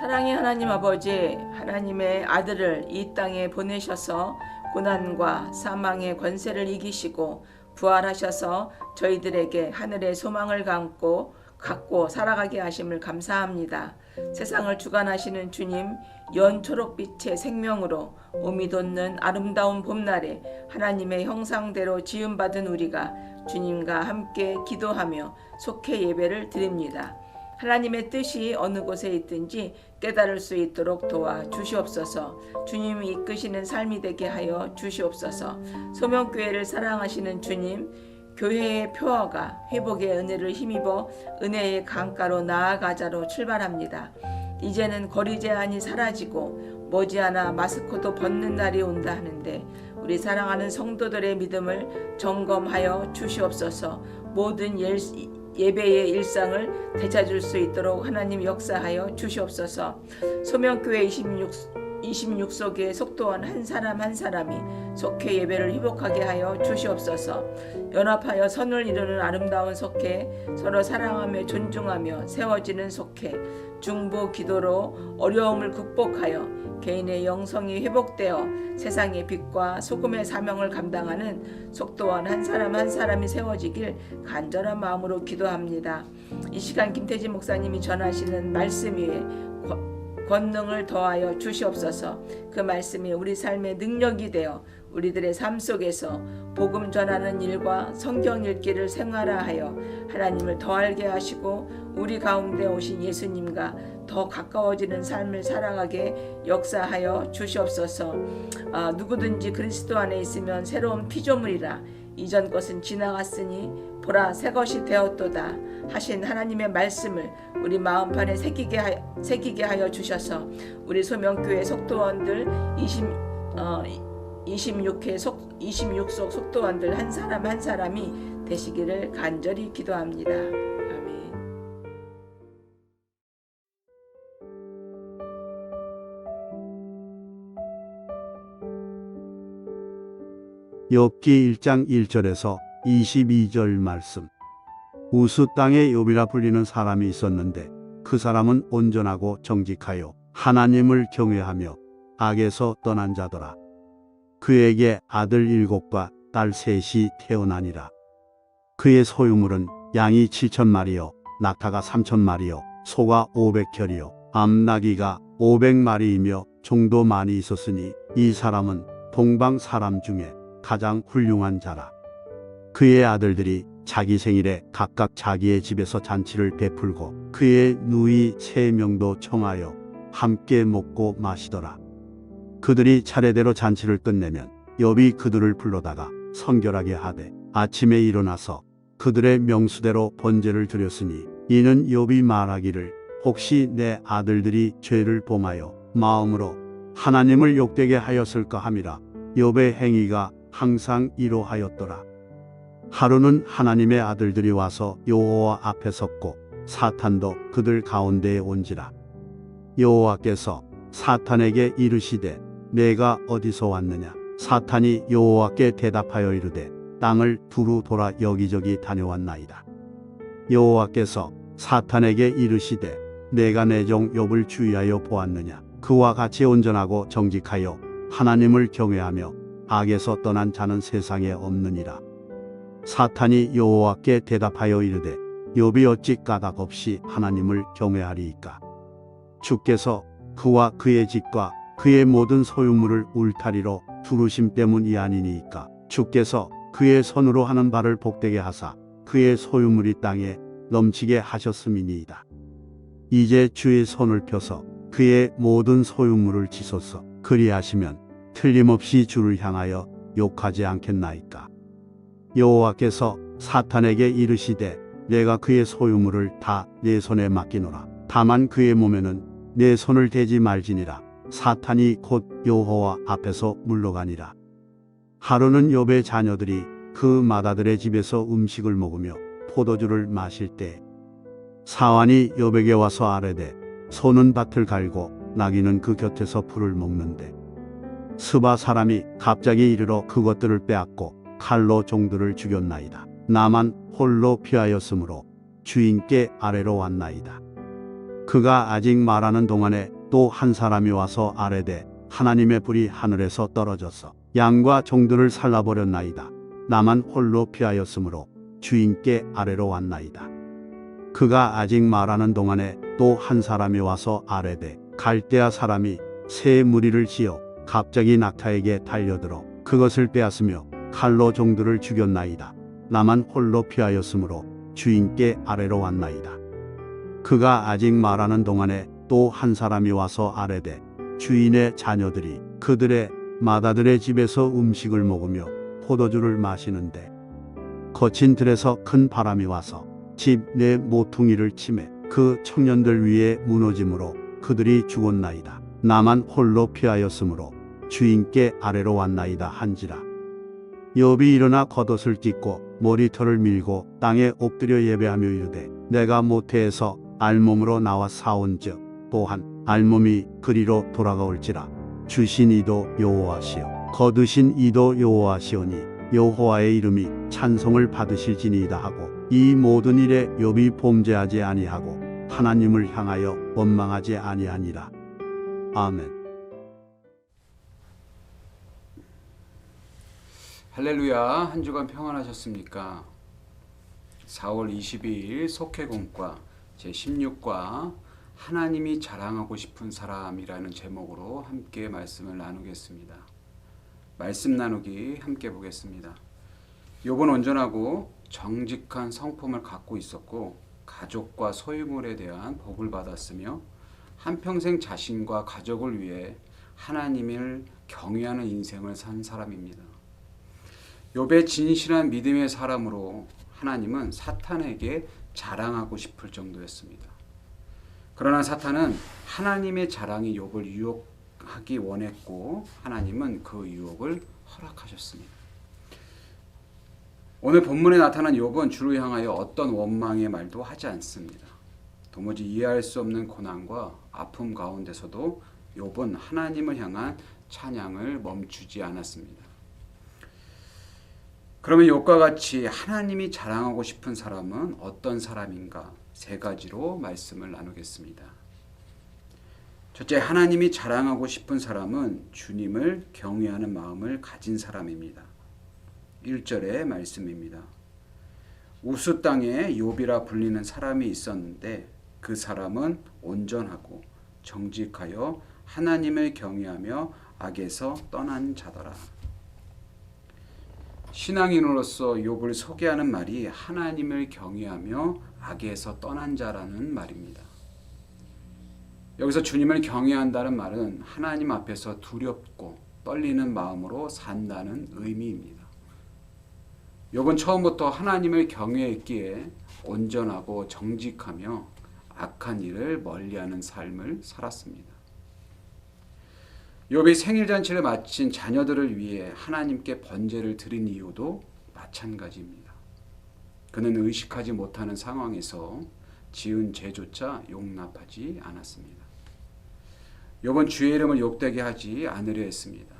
사랑의 하나님 아버지, 하나님의 아들을 이 땅에 보내셔서 고난과 사망의 권세를 이기시고 부활하셔서 저희들에게 하늘의 소망을 갖고 살아가게 하심을 감사합니다. 세상을 주관하시는 주님, 연초록빛의 생명으로 몸이 돋는 아름다운 봄날에 하나님의 형상대로 지음받은 우리가 주님과 함께 기도하며 속회 예배를 드립니다. 하나님의 뜻이 어느 곳에 있든지 깨달을 수 있도록 도와 주시옵소서. 주님이 이끄시는 삶이 되게 하여 주시옵소서. 소명교회를 사랑하시는 주님, 교회의 표어가 회복의 은혜를 힘입어 은혜의 강가로 나아가자로 출발합니다. 이제는 거리 제한이 사라지고 머지않아 마스크도 벗는 날이 온다 하는데 우리 사랑하는 성도들의 믿음을 점검하여 주시옵소서. 모든 예배의 일상을 되찾을 수 있도록 하나님 역사하여 주시옵소서. 소명교회 26속의 속도원 한 사람 한 사람이 속회 예배를 회복하게 하여 주시옵소서. 연합하여 선을 이루는 아름다운 속회, 서로 사랑하며 존중하며 세워지는 속회, 중보 기도로 어려움을 극복하여 개인의 영성이 회복되어 세상의 빛과 소금의 사명을 감당하는 속도원 한 사람 한 사람이 세워지길 간절한 마음으로 기도합니다. 이 시간 김태진 목사님이 전하시는 말씀 위에 권능을 더하여 주시옵소서. 그 말씀이 우리 삶의 능력이 되어 우리들의 삶 속에서 복음 전하는 일과 성경 읽기를 생활화하여 하나님을 더 알게 하시고 우리 가운데 오신 예수님과 더 가까워지는 삶을 살아가게 역사하여 주시옵소서. 누구든지 그리스도 안에 있으면 새로운 피조물이라 이전 것은 지나갔으니 보라 새 것이 되었도다 하신 하나님의 말씀을 우리 마음판에 새기게 하여 주셔서 우리 소명교회 속도원들 26속 속도원들 한 사람 한 사람이 되시기를 간절히 기도합니다. 아멘. 욥기 1장 1절에서 22절 말씀. 우스 땅에 욥이라 불리는 사람이 있었는데 그 사람은 온전하고 정직하여 하나님을 경외하며 악에서 떠난 자더라. 그에게 아들 7과 딸 3이 태어나니라. 그의 소유물은 양이 7,000마리요 낙타가 3,000마리요 소가 500혈이요 암나귀가 500마리이며 종도 많이 있었으니 이 사람은 동방 사람 중에 가장 훌륭한 자라. 그의 아들들이 자기 생일에 각각 자기의 집에서 잔치를 베풀고 그의 누이 3명도 청하여 함께 먹고 마시더라. 그들이 차례대로 잔치를 끝내면 욥이 그들을 불러다가 성결하게 하되 아침에 일어나서 그들의 명수대로 번제를 드렸으니 이는 욥이 말하기를 혹시 내 아들들이 죄를 범하여 마음으로 하나님을 욕되게 하였을까 함이라. 욥의 행위가 항상 이러하였더라. 하루는 하나님의 아들들이 와서 여호와 앞에 섰고 사탄도 그들 가운데에 온지라. 여호와께서 사탄에게 이르시되 내가 어디서 왔느냐. 사탄이 여호와께 대답하여 이르되 땅을 두루 돌아 여기저기 다녀왔나이다. 여호와께서 사탄에게 이르시되 내가 내 종 욥을 주의하여 보았느냐. 그와 같이 온전하고 정직하여 하나님을 경외하며 악에서 떠난 자는 세상에 없느니라. 사탄이 여호와께 대답하여 이르되 욥이 어찌 까닭 없이 하나님을 경외하리이까. 주께서 그와 그의 집과 그의 모든 소유물을 울타리로 두르심 때문이 아니니이까. 주께서 그의 손으로 하는 바를 복되게 하사 그의 소유물이 땅에 넘치게 하셨음이니이다. 이제 주의 손을 펴서 그의 모든 소유물을 치소서. 그리하시면 틀림없이 주를 향하여 욕하지 않겠나이까. 여호와께서 사탄에게 이르시되 내가 그의 소유물을 다 내 손에 맡기노라. 다만 그의 몸에는 내 손을 대지 말지니라. 사탄이 곧 여호와 앞에서 물러가니라. 하루는 욥의 자녀들이 그 맏아들의 집에서 음식을 먹으며 포도주를 마실 때 사환이 욥에게 와서 아뢰되 소는 밭을 갈고 나귀는 그 곁에서 풀을 먹는데 스바 사람이 갑자기 이르러 그것들을 빼앗고 칼로 종들을 죽였나이다. 나만 홀로 피하였으므로 주인께 아래로 왔나이다. 그가 아직 말하는 동안에 또 한 사람이 와서 아뢰되 하나님의 불이 하늘에서 떨어져서 양과 종들을 살라버렸나이다. 나만 홀로 피하였으므로 주인께 아래로 왔나이다. 그가 아직 말하는 동안에 또 한 사람이 와서 아뢰되 갈대아 사람이 새 무리를 지어 갑자기 낙타에게 달려들어 그것을 빼앗으며 칼로 종들을 죽였나이다. 나만 홀로 피하였으므로 주인께 아래로 왔나이다. 그가 아직 말하는 동안에 또 한 사람이 와서 아뢰되 주인의 자녀들이 그들의 마다들의 집에서 음식을 먹으며 포도주를 마시는데 거친 들에서 큰 바람이 와서 집 내 모퉁이를 치매 그 청년들 위에 무너짐으로 그들이 죽었나이다. 나만 홀로 피하였으므로 주인께 아래로 왔나이다 한지라. 욥이 일어나 겉옷을 찢고 머리털을 밀고 땅에 엎드려 예배하며 이르되 내가 모태에서 알몸으로 나와 사온즉 또한 알몸이 그리로 돌아가올지라. 주신 이도 여호와시요 거두신 이도 여호와시오니 여호와의 이름이 찬송을 받으실지니이다 하고 이 모든 일에 욥이 범죄하지 아니하고 하나님을 향하여 원망하지 아니하니라. 아멘. 할렐루야. 한 주간 평안하셨습니까? 4월 22일 속회공과 제16과 하나님이 자랑하고 싶은 사람이라는 제목으로 함께 말씀을 나누겠습니다. 말씀 나누기 함께 보겠습니다. 욥은 온전하고 정직한 성품을 갖고 있었고 가족과 소유물에 대한 복을 받았으며 한평생 자신과 가족을 위해 하나님을 경외하는 인생을 산 사람입니다. 욥의 진실한 믿음의 사람으로 하나님은 사탄에게 자랑하고 싶을 정도였습니다. 그러나 사탄은 하나님의 자랑이 욥을 유혹하기 원했고 하나님은 그 유혹을 허락하셨습니다. 오늘 본문에 나타난 욥은 주를 향하여 어떤 원망의 말도 하지 않습니다. 도무지 이해할 수 없는 고난과 아픔 가운데서도 욥은 하나님을 향한 찬양을 멈추지 않았습니다. 그러면 욥과 같이 하나님이 자랑하고 싶은 사람은 어떤 사람인가? 세 가지로 말씀을 나누겠습니다. 첫째, 하나님이 자랑하고 싶은 사람은 주님을 경외하는 마음을 가진 사람입니다. 1절의 말씀입니다. 우스 땅에 욥이라 불리는 사람이 있었는데 그 사람은 온전하고 정직하여 하나님을 경외하며 악에서 떠난 자더라. 신앙인으로서 욥을 소개하는 말이 하나님을 경외하며 악에서 떠난 자라는 말입니다. 여기서 주님을 경외한다는 말은 하나님 앞에서 두렵고 떨리는 마음으로 산다는 의미입니다. 욥은 처음부터 하나님을 경외했기에 온전하고 정직하며 악한 일을 멀리하는 삶을 살았습니다. 욥이 생일잔치를 마친 자녀들을 위해 하나님께 번제를 드린 이유도 마찬가지입니다. 그는 의식하지 못하는 상황에서 지은 죄조차 용납하지 않았습니다. 욥은 주의 이름을 욕되게 하지 않으려 했습니다.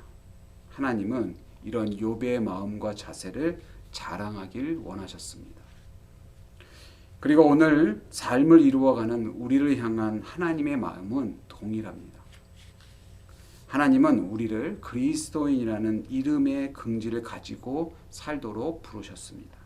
하나님은 이런 욥의 마음과 자세를 자랑하길 원하셨습니다. 그리고 오늘 삶을 이루어가는 우리를 향한 하나님의 마음은 동일합니다. 하나님은 우리를 그리스도인이라는 이름의 긍지를 가지고 살도록 부르셨습니다.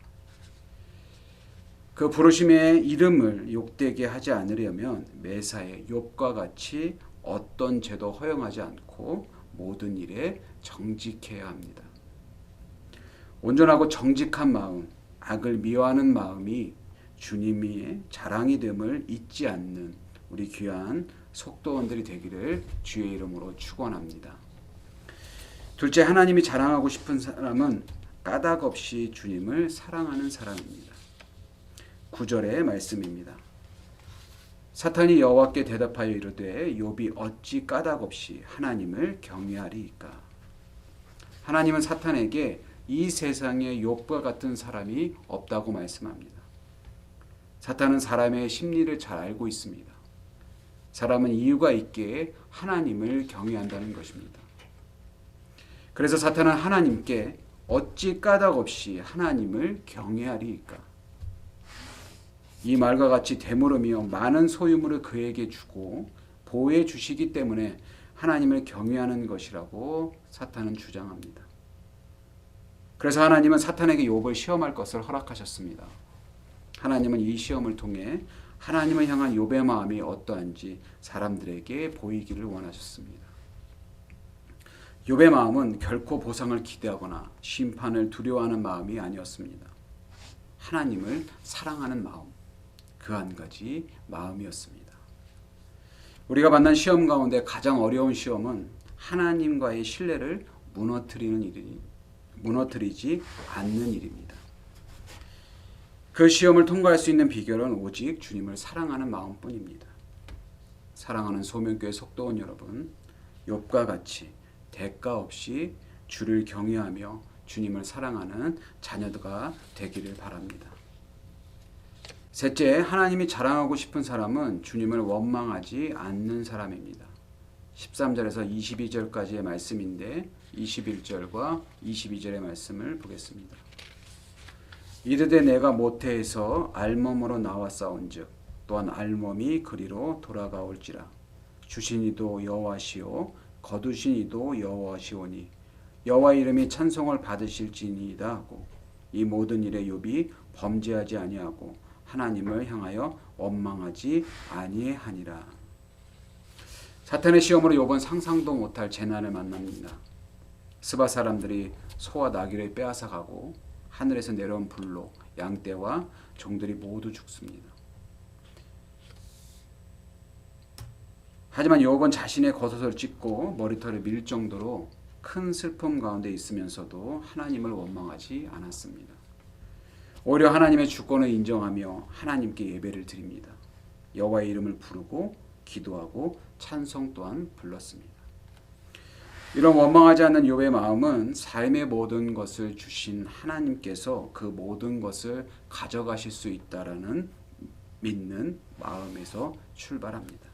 그 부르심의 이름을 욕되게 하지 않으려면 매사에 욥과 같이 어떤 죄도 허용하지 않고 모든 일에 정직해야 합니다. 온전하고 정직한 마음, 악을 미워하는 마음이 주님의 자랑이 됨을 잊지 않는 우리 귀한 속도원들이 되기를 주의 이름으로 축원합니다. 둘째, 하나님이 자랑하고 싶은 사람은 까닭 없이 주님을 사랑하는 사람입니다. 9절의 말씀입니다. 사탄이 여호와께 대답하여 이르되 욥이 어찌 까닭 없이 하나님을 경외하리이까. 하나님은 사탄에게 이 세상에 욥과 같은 사람이 없다고 말씀합니다. 사탄은 사람의 심리를 잘 알고 있습니다. 사람은 이유가 있기에 하나님을 경외한다는 것입니다. 그래서 사탄은 하나님께 어찌 까닭 없이 하나님을 경외하리이까. 이 말과 같이 되물으며 많은 소유물을 그에게 주고 보호해 주시기 때문에 하나님을 경외하는 것이라고 사탄은 주장합니다. 그래서 하나님은 사탄에게 욥을 시험할 것을 허락하셨습니다. 하나님은 이 시험을 통해 하나님을 향한 욥의 마음이 어떠한지 사람들에게 보이기를 원하셨습니다. 욥의 마음은 결코 보상을 기대하거나 심판을 두려워하는 마음이 아니었습니다. 하나님을 사랑하는 마음, 그 한 가지 마음이었습니다. 우리가 만난 시험 가운데 가장 어려운 시험은 하나님과의 신뢰를 무너뜨리지 않는 일입니다. 그 시험을 통과할 수 있는 비결은 오직 주님을 사랑하는 마음뿐입니다. 사랑하는 소명교회 속도원 여러분, 욥과 같이 대가 없이 주를 경외하며 주님을 사랑하는 자녀가 되기를 바랍니다. 셋째, 하나님이 자랑하고 싶은 사람은 주님을 원망하지 않는 사람입니다. 13절에서 22절까지의 말씀인데 21절과 22절의 말씀을 보겠습니다. 이르되 내가 모태에서 알몸으로 나왔사온즉 또한 알몸이 그리로 돌아가올지라. 주신 이도 여호와시오 거두신 이도 여호와시오니 여호와 이름이 찬송을 받으실지니이다 하고 이 모든 일에 욥이 범죄하지 아니하고 하나님을 향하여 원망하지 아니하니라. 사탄의 시험으로 욥은 상상도 못할 재난을 만납니다. 스바 사람들이 소와 나귀를 빼앗아가고 하늘에서 내려온 불로 양떼와 종들이 모두 죽습니다. 하지만 욥은 자신의 겉옷을 찢고 머리털을 밀 정도로 큰 슬픔 가운데 있으면서도 하나님을 원망하지 않았습니다. 오히려 하나님의 주권을 인정하며 하나님께 예배를 드립니다. 여호와의 이름을 부르고 기도하고 찬송 또한 불렀습니다. 이런 원망하지 않는 욥의 마음은 삶의 모든 것을 주신 하나님께서 그 모든 것을 가져가실 수 있다라는 믿는 마음에서 출발합니다.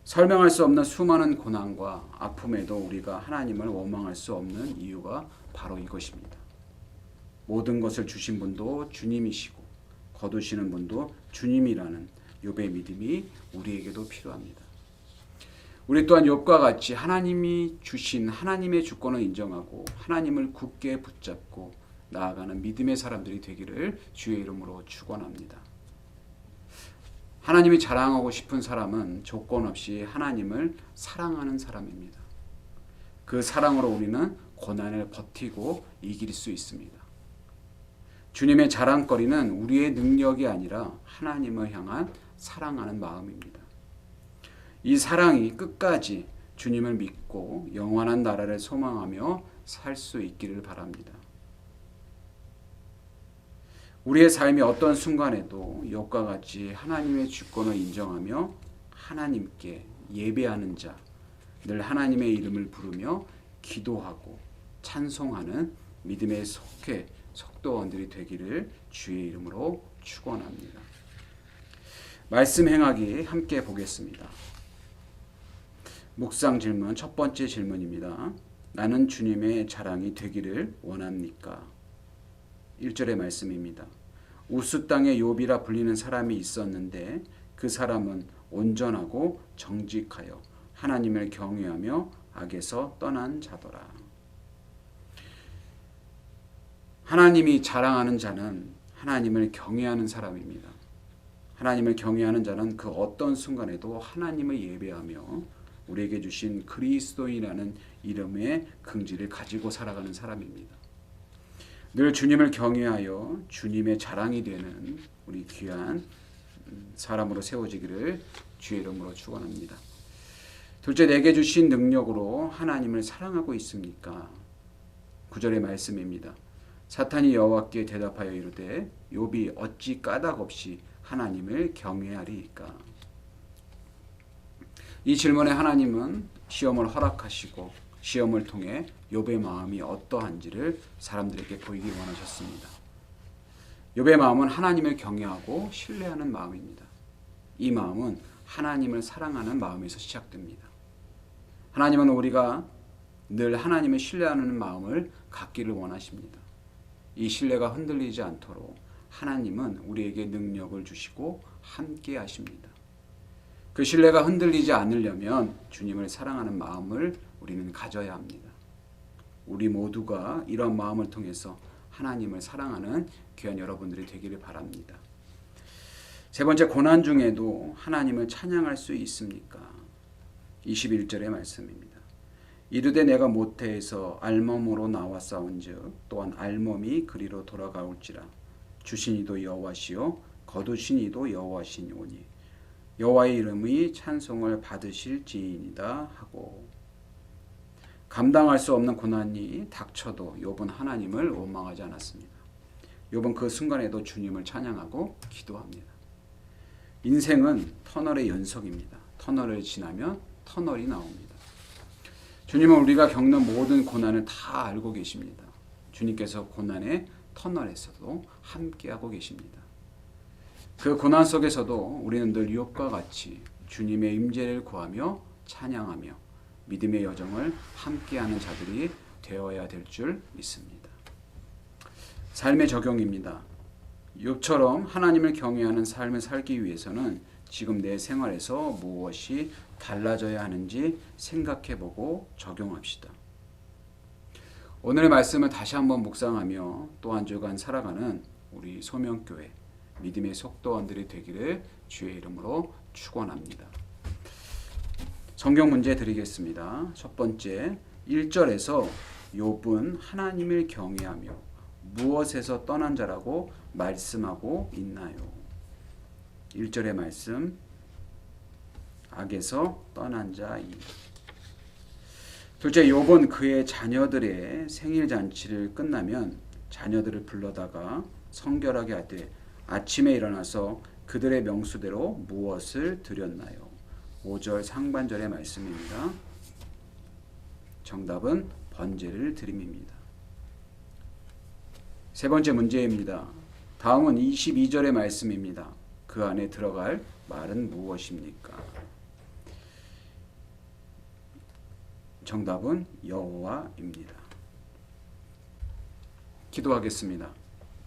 설명할 수 없는 수많은 고난과 아픔에도 우리가 하나님을 원망할 수 없는 이유가 바로 이것입니다. 모든 것을 주신 분도 주님이시고 거두시는 분도 주님이라는 욥의 믿음이 우리에게도 필요합니다. 우리 또한 욥과 같이 하나님이 주신 하나님의 주권을 인정하고 하나님을 굳게 붙잡고 나아가는 믿음의 사람들이 되기를 주의 이름으로 축원합니다. 하나님이 자랑하고 싶은 사람은 조건 없이 하나님을 사랑하는 사람입니다. 그 사랑으로 우리는 고난을 버티고 이길 수 있습니다. 주님의 자랑거리는 우리의 능력이 아니라 하나님을 향한 사랑하는 마음입니다. 이 사랑이 끝까지 주님을 믿고 영원한 나라를 소망하며 살 수 있기를 바랍니다. 우리의 삶이 어떤 순간에도 욥과 같이 하나님의 주권을 인정하며 하나님께 예배하는 자, 늘 하나님의 이름을 부르며 기도하고 찬송하는 믿음의 속도원들이 되기를 주의 이름으로 축원합니다. 말씀 행하기 함께 보겠습니다. 묵상 질문 첫 번째 질문입니다. 나는 주님의 자랑이 되기를 원합니까? 1절의 말씀입니다. 우스 땅에 욥이라 불리는 사람이 있었는데 그 사람은 온전하고 정직하여 하나님을 경외하며 악에서 떠난 자더라. 하나님이 자랑하는 자는 하나님을 경외하는 사람입니다. 하나님을 경외하는 자는 그 어떤 순간에도 하나님을 예배하며 우리에게 주신 그리스도인이라는 이름의 긍지를 가지고 살아가는 사람입니다. 늘 주님을 경외하여 주님의 자랑이 되는 우리 귀한 사람으로 세워지기를 주의 이름으로 축원합니다. 둘째, 내게 주신 능력으로 하나님을 사랑하고 있습니까? 9절의 말씀입니다. 사탄이 여호와께 대답하여 이르되 욥이 어찌 까닭 없이 하나님을 경외하리이까? 이 질문에 하나님은 시험을 허락하시고 시험을 통해 욥의 마음이 어떠한지를 사람들에게 보이기 원하셨습니다. 욥의 마음은 하나님을 경외하고 신뢰하는 마음입니다. 이 마음은 하나님을 사랑하는 마음에서 시작됩니다. 하나님은 우리가 늘 하나님을 신뢰하는 마음을 갖기를 원하십니다. 이 신뢰가 흔들리지 않도록 하나님은 우리에게 능력을 주시고 함께 하십니다. 그 신뢰가 흔들리지 않으려면 주님을 사랑하는 마음을 우리는 가져야 합니다. 우리 모두가 이런 마음을 통해서 하나님을 사랑하는 귀한 여러분들이 되기를 바랍니다. 세 번째, 고난 중에도 하나님을 찬양할 수 있습니까? 21절의 말씀입니다. 이르되 내가 모태에서 알몸으로 나왔사온즉 또한 알몸이 그리로 돌아가올지라. 주신 이도 여호와시요 거두신 이도 여호와시니오니 여호와의 이름이 찬송을 받으실지이다 하고, 감당할 수 없는 고난이 닥쳐도 욥은 하나님을 원망하지 않았습니다. 욥은 그 순간에도 주님을 찬양하고 기도합니다. 인생은 터널의 연속입니다. 터널을 지나면 터널이 나옵니다. 주님은 우리가 겪는 모든 고난을 다 알고 계십니다. 주님께서 고난의 터널에서도 함께하고 계십니다. 그 고난 속에서도 우리는 늘 욥과 같이 주님의 임재를 구하며 찬양하며 믿음의 여정을 함께하는 자들이 되어야 될 줄 믿습니다. 삶의 적용입니다. 욥처럼 하나님을 경외하는 삶을 살기 위해서는 지금 내 생활에서 무엇이 달라져야 하는지 생각해보고 적용합시다. 오늘의 말씀을 다시 한번 묵상하며 또 한 주간 살아가는 우리 소명교회 믿음의 속도원들이 되기를 주의 이름으로 축원합니다. 성경 문제 드리겠습니다. 첫 번째, 1절에서 욥은 하나님을 경외하며 무엇에서 떠난 자라고 말씀하고 있나요? 1절의 말씀, 악에서 떠난 자이. 둘째, 욥은 그의 자녀들의 생일 잔치를 끝나면 자녀들을 불러다가 성결하게 하되 아침에 일어나서 그들의 명수대로 무엇을 드렸나요? 5절 상반절의 말씀입니다. 정답은 번제를 드림입니다. 세 번째 문제입니다. 다음은 22절의 말씀입니다. 그 안에 들어갈 말은 무엇입니까? 정답은 여호와입니다. 기도하겠습니다.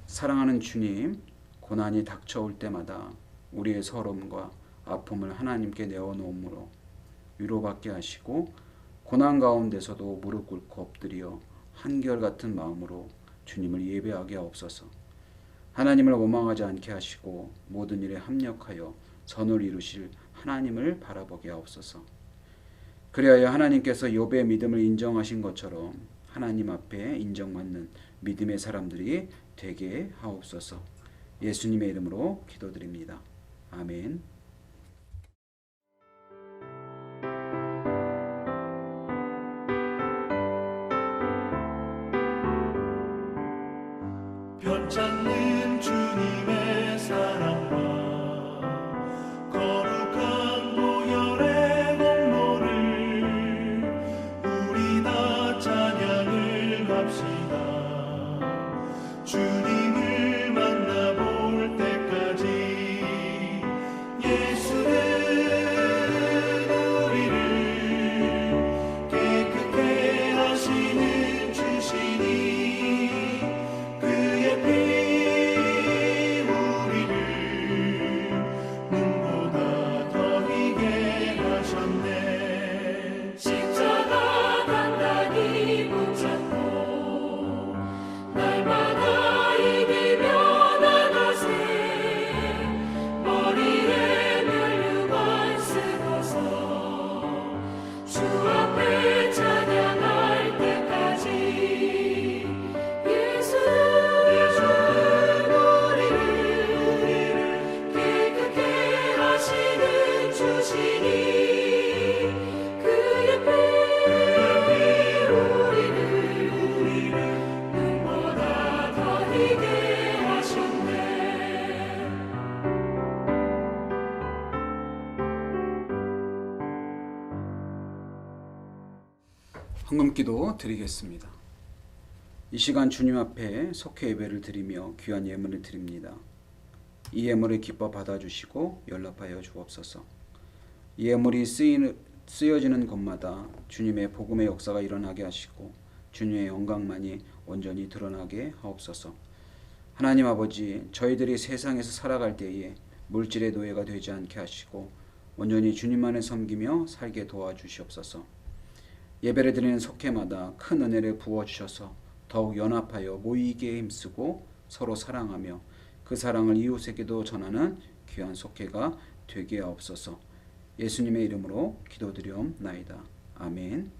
사랑하는 주님, 고난이 닥쳐올 때마다 우리의 서러움과 아픔을 하나님께 내어놓음으로 위로받게 하시고, 고난 가운데서도 무릎 꿇고 엎드려 한결같은 마음으로 주님을 예배하게 하옵소서. 하나님을 원망하지 않게 하시고 모든 일에 합력하여 선을 이루실 하나님을 바라보게 하옵소서. 그리하여 하나님께서 욥의 믿음을 인정하신 것처럼 하나님 앞에 인정받는 믿음의 사람들이 되게 하옵소서. 예수님의 이름으로 기도드립니다. 아멘. 편찮는 주님의 사랑과 거룩한 보혈의 공로를 우리 다 찬양을 합시다. 주님을 만나볼 때까지 예수는 우리를 깨끗게 하시는 주시니 헌금기도 드리겠습니다. 이 시간 주님 앞에 속회 예배를 드리며 귀한 예물을 드립니다. 이 예물을 기뻐 받아주시고 연락하여 주옵소서. 이 예물이 쓰여지는 곳마다 주님의 복음의 역사가 일어나게 하시고 주님의 영광만이 온전히 드러나게 하옵소서. 하나님 아버지, 저희들이 세상에서 살아갈 때에 물질의 노예가 되지 않게 하시고 온전히 주님만을 섬기며 살게 도와주시옵소서. 예배를 드리는 속회마다 큰 은혜를 부어주셔서 더욱 연합하여 모이기에 힘쓰고 서로 사랑하며 그 사랑을 이웃에게도 전하는 귀한 속회가 되게 하옵소서. 예수님의 이름으로 기도드리옵나이다. 아멘.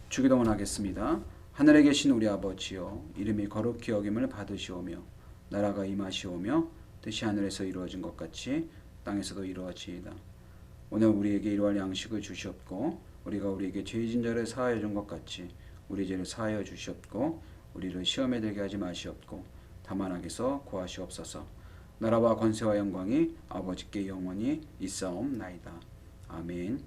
주기도문 하겠습니다. 하늘에 계신 우리 아버지여, 이름이 거룩히 여김을 받으시오며 나라가 임하시오며 뜻이 하늘에서 이루어진 것 같이 땅에서도 이루어지이다. 오늘 우리에게 일용할 양식을 주시옵고 우리가 우리에게 죄진 자를 사하여 준 것 같이 우리 죄를 사하여 주시옵고 우리를 시험에 들게 하지 마시옵고 다만 악에서 구하시옵소서. 나라와 권세와 영광이 아버지께 영원히 있사옵나이다. 아멘.